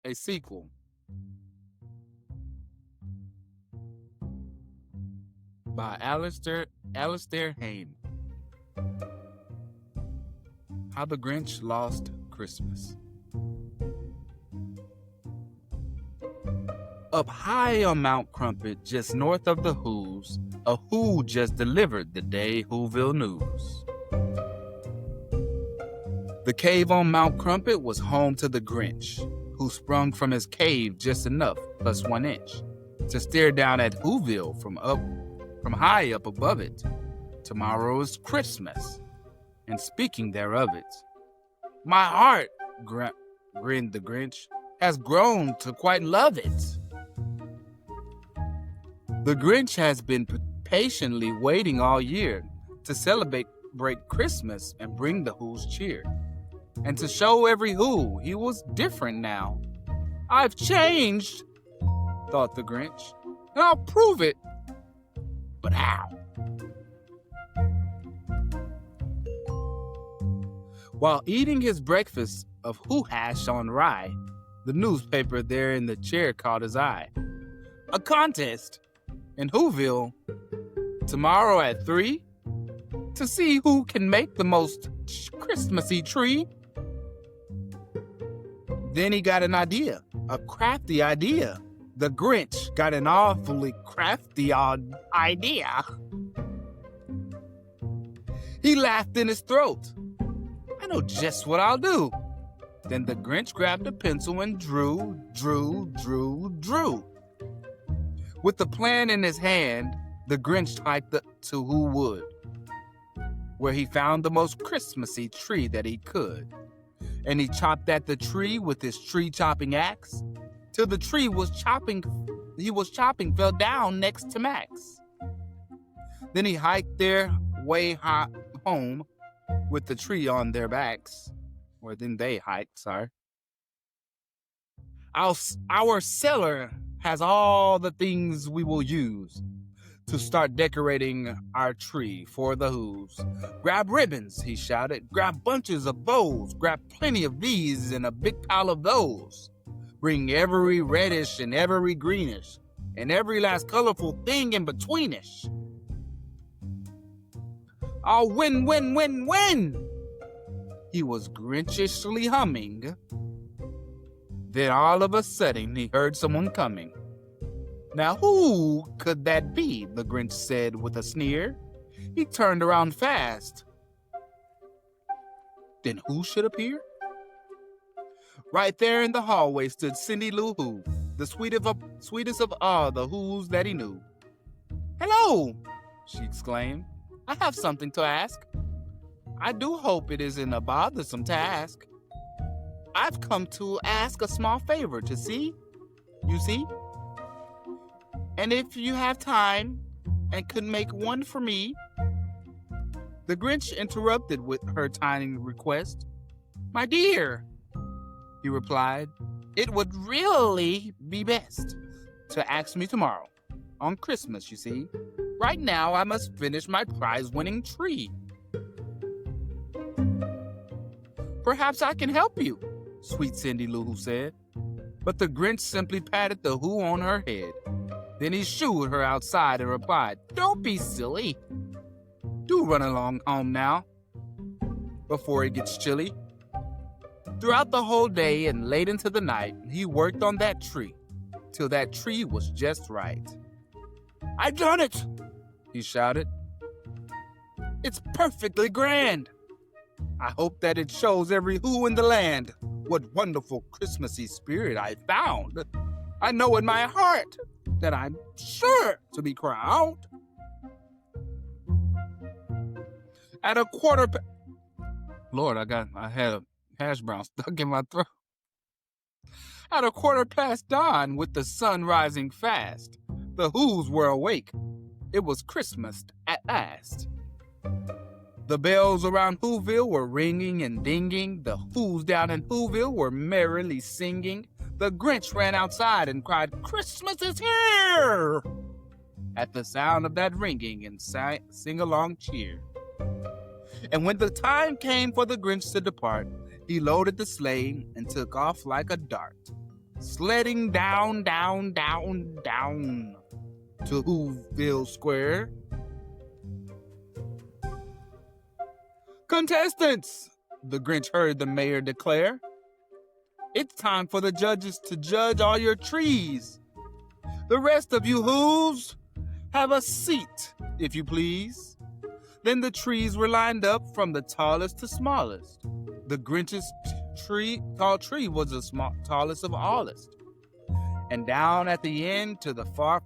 a sequel. By Alistair Hain. How the Grinch Lost Christmas. Up high on Mount Crumpet, just north of the Who's, a Who just delivered the day Who-ville news. The cave on Mount Crumpet was home to the Grinch, who sprung from his cave just enough, plus 1 inch, to stare down at Who-ville from high up above it. Tomorrow is Christmas, and speaking thereof it. My heart, grinned the Grinch, has grown to quite love it. The Grinch has been patiently waiting all year to celebrate Christmas and bring the Who's cheer. And to show every Who he was different now. I've changed, thought the Grinch, and I'll prove it. But how? While eating his breakfast of Who hash on rye, the newspaper there in the chair caught his eye. A contest in Who-ville tomorrow at 3 to see who can make the most Christmassy tree. Then he got an idea, a crafty idea. The Grinch got an awfully crafty idea. He laughed in his throat. I know just what I'll do. Then the Grinch grabbed a pencil and drew. With the plan in his hand, the Grinch hiked to Who Wood, where he found the most Christmassy tree that he could. And he chopped at the tree with his tree-chopping axe, till the tree he was chopping fell down next to Max. Then he hiked their way home with the tree on their backs. Or then they hiked, sorry. Our cellar has all the things we will use to start decorating our tree for the Who's. Grab ribbons, he shouted. Grab bunches of bows. Grab plenty of these and a big pile of those. Bring every reddish and every greenish and every last colorful thing in betweenish. I'll win, win, win, win! He was Grinchishly humming. Then all of a sudden he heard someone coming. Now who could that be? The Grinch said with a sneer. He turned around fast. Then who should appear? Right there in the hallway stood Cindy Lou Who, the sweetest of all the Who's that he knew. Hello, she exclaimed. I have something to ask. I do hope it isn't a bothersome task. I've come to ask a small favor you see? And if you have time and could make one for me. The Grinch interrupted with her tiny request. My dear, he replied, it would really be best to ask me tomorrow, on Christmas, you see. Right now, I must finish my prize-winning tree. Perhaps I can help you, sweet Cindy Lou Who said. But the Grinch simply patted the Who on her head. Then he shooed her outside and replied, don't be silly. Do run along home now, before it gets chilly. Throughout the whole day and late into the night, he worked on that tree, till that tree was just right. I've done it, he shouted. It's perfectly grand. I hope that it shows every Who in the land what wonderful Christmassy spirit I found. I know in my heart that I'm sure to be crowned. At a quarter Lord, I had a hash brown stuck in my throat. At a 1:15 dawn, with the sun rising fast, the Who's were awake. It was Christmas at last. The bells around Who-ville were ringing and dinging. The Who's down in Who-ville were merrily singing. The Grinch ran outside and cried, Christmas is here! At the sound of that ringing and sing-along cheer. And when the time came for the Grinch to depart, he loaded the sleigh and took off like a dart. sledding down to Who-ville Square. "Contestants," the Grinch heard the mayor declare, "it's time for the judges to judge all your trees. The rest of you Who's, have a seat, if you please." Then the trees were lined up from the tallest to smallest. The Grinch's tall tree was the tallest of allest. And down at the end to the far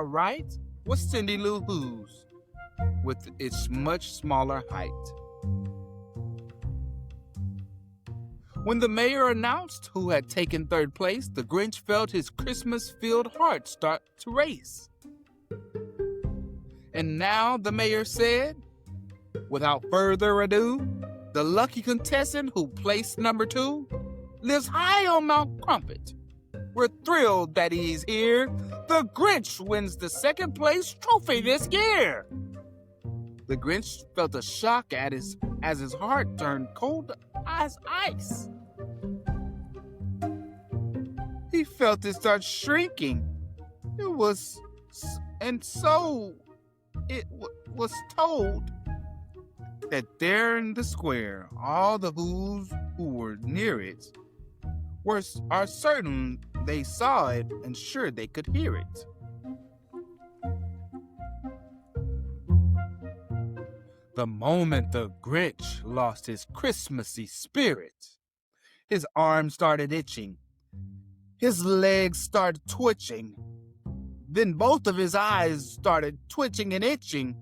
right was Cindy Lou Who's, with its much smaller height. When the mayor announced who had taken third place, the Grinch felt his Christmas-filled heart start to race. "And now," the mayor said, "without further ado, the lucky contestant who placed number 2 lives high on Mount Crumpet. We're thrilled that he's here. The Grinch wins the second place trophy this year." The Grinch felt a shock as his heart turned cold as ice. He felt it start shrinking. It was told that there in the square, all the Who's who were near it are certain they saw it and sure they could hear it. The moment the Grinch lost his Christmassy spirit, his arms started itching, his legs started twitching, then both of his eyes started twitching and itching,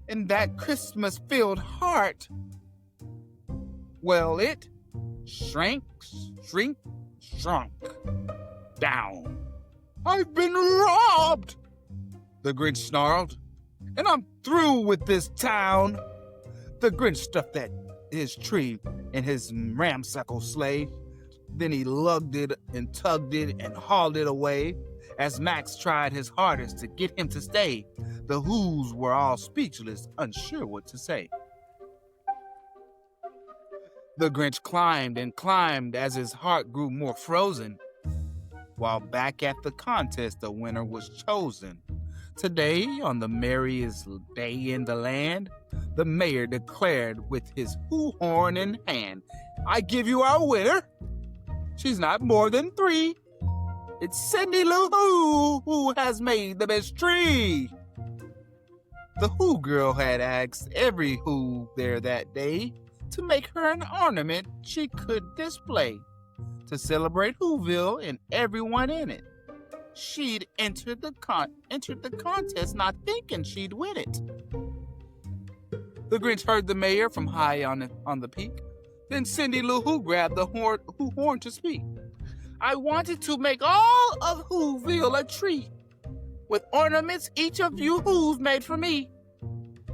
and that Christmas-filled heart, well, it shrunk down. "I've been robbed," the Grinch snarled, "and I'm through with this town." The Grinch stuffed his tree in his ramshackle sleigh. Then he lugged it and tugged it and hauled it away. As Max tried his hardest to get him to stay, the Who's were all speechless, unsure what to say. The Grinch climbed and climbed as his heart grew more frozen. While back at the contest, the winner was chosen. Today, on the merriest day in the land, the mayor declared with his Who horn in hand, "I give you our winner. She's not more than 3. It's Cindy Lou who has made the best tree." The Who girl had asked every Who there that day to make her an ornament she could display to celebrate Who-ville and everyone in it. She'd entered the contest not thinking she'd win it. The Grinch heard the mayor from high on the peak. Then Cindy Lou Who grabbed the Who horn to speak. "I wanted to make all of Who-ville a tree, with ornaments each of you Who's made for me.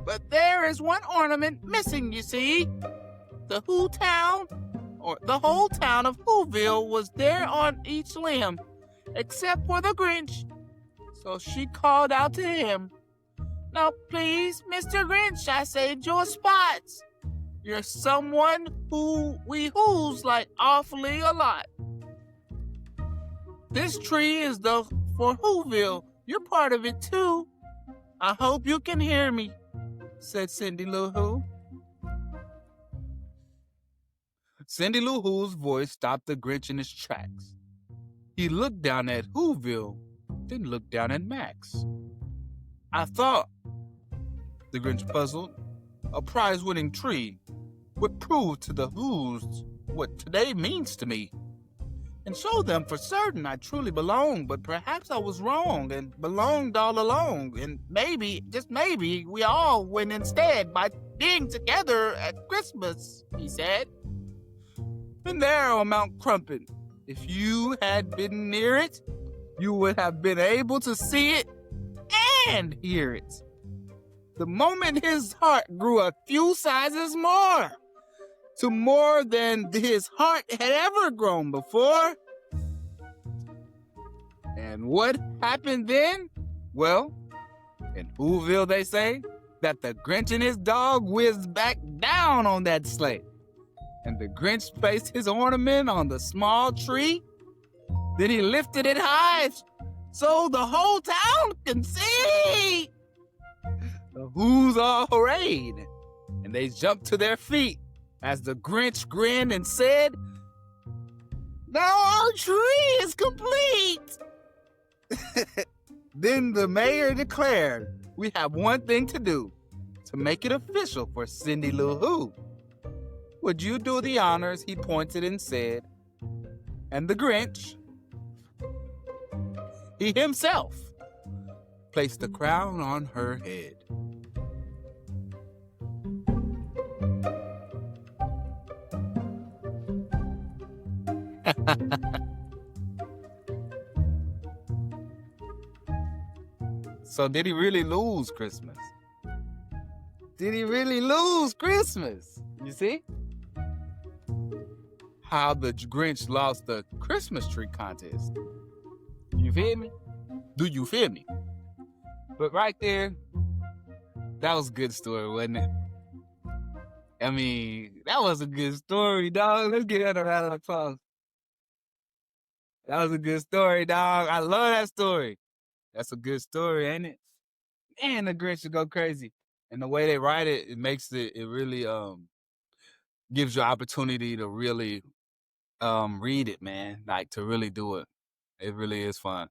But there is one ornament missing, you see. The whole town of Who-ville was there on each limb, except for the Grinch. So she called out to him, 'Now please, Mr. Grinch, I saved your spots. You're someone who we Who's like awfully a lot. This tree is for Who-ville. You're part of it too. I hope you can hear me,' said Cindy Lou Who." Cindy Lou Who's voice stopped the Grinch in his tracks. He looked down at Who-ville, then looked down at Max. "I thought," the Grinch puzzled, "a prize-winning tree would prove to the Who's what today means to me, and show them for certain I truly belong, but perhaps I was wrong and belonged all along, and maybe, just maybe, we all win instead by being together at Christmas," he said. "And there on Mount Crumpet, if you had been near it, you would have been able to see it and hear it." The moment his heart grew a few sizes more, to more than his heart had ever grown before. And what happened then? Well, in Who-ville they say that the Grinch and his dog whizzed back down on that sleigh, and the Grinch placed his ornament on the small tree, Then he lifted it high so the whole town can see. The Who's all arrayed, and they jumped to their feet as the Grinch grinned and said, "Now our tree is complete." Then the mayor declared, "We have one thing to do to make it official for Cindy Lou Who. Would you do the honors?" He pointed and said. And the Grinch, he himself, placed the crown on her head. So did he really lose Christmas? Did he really lose Christmas? You see? How the Grinch lost the Christmas tree contest. You feel me? Do you feel me? But right there, that was a good story, wasn't it? I mean, that was a good story, dog. Let's get that around the applause. That was a good story, dog. I love that story. That's a good story, ain't it? Man, the Grinch should go crazy. And the way they write it, it makes it really gives you opportunity to really read it, man. Like to really do it. It really is fun.